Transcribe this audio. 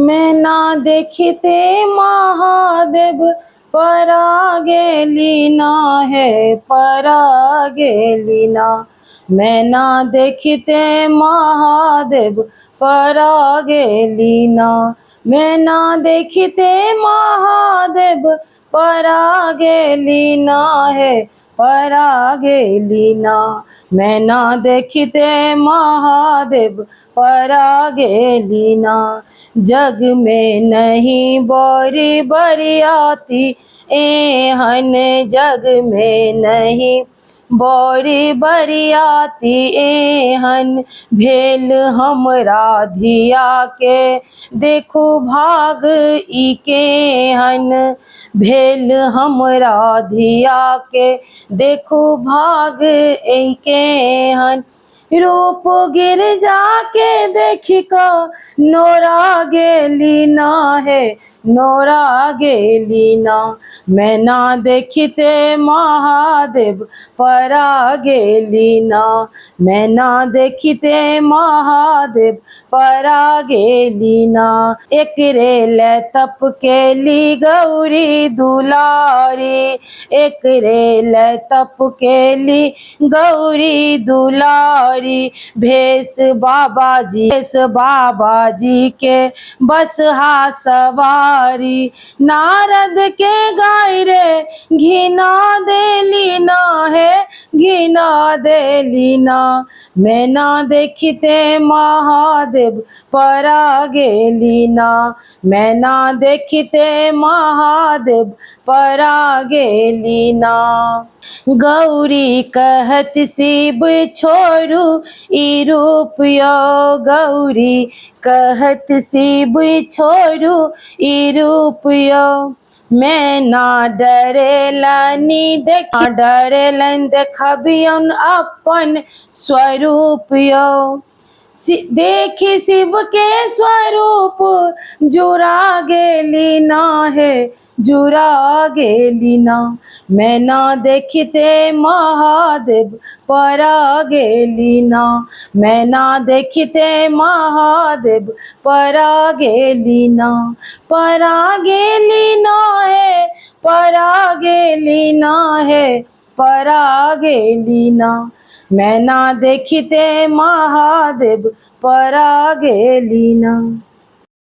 मैं ना देखते महादेव परा गेली ना है परा गेली ना। मैं ना देखते महादेव परा गेली ना। मैं ना देखते महादेव परा गेली ना है परा गेली ना। मैं ना देखते महादेव परा गेली ना। जग में नहीं बोरी बरियाती एहन, जग में नहीं बोरी बरियाती एहन। भेल हमरा धिया के देखू भाग ई केहन। भेल हमरा धिया के देखू भाग ई केहन। रूप गिर जाके देखी का नोरा गेली ना है नोरा गेली ना। मैं ना देखते महादेव परा गेली ना। मैं ना देखते महादेव परा गेली ना। एकरे ले तप केली गौरी दुलारी। एकरे ले तप केली गौरी दुलारी। भेष बाबा जी के बस हा सवारी। नारद के गाय रे घिना देली ना है घिना देली ना। मैं ना देखते महादेव परा गेली ना। मैं ना देखते महादेव परा गेली ना। गौरी कहत शिव छोड़ू ई रूप यो। गौरी कहत शिव छोड़ू ई रूप यो। मैं ना डरेलनी डरेलन देखबियन अपन स्वरूप यो। देखी शिव के स्वरूप जुरा गेली ना है जुरा गेली ना। मैं ना देखते महादेव परा गेली ना। मैं ना देखते महादेव परा गेली ना। परा गेली ना है परा गेली ना है परा गेली ना। मैं ना देखते महादेव परा गेली ना।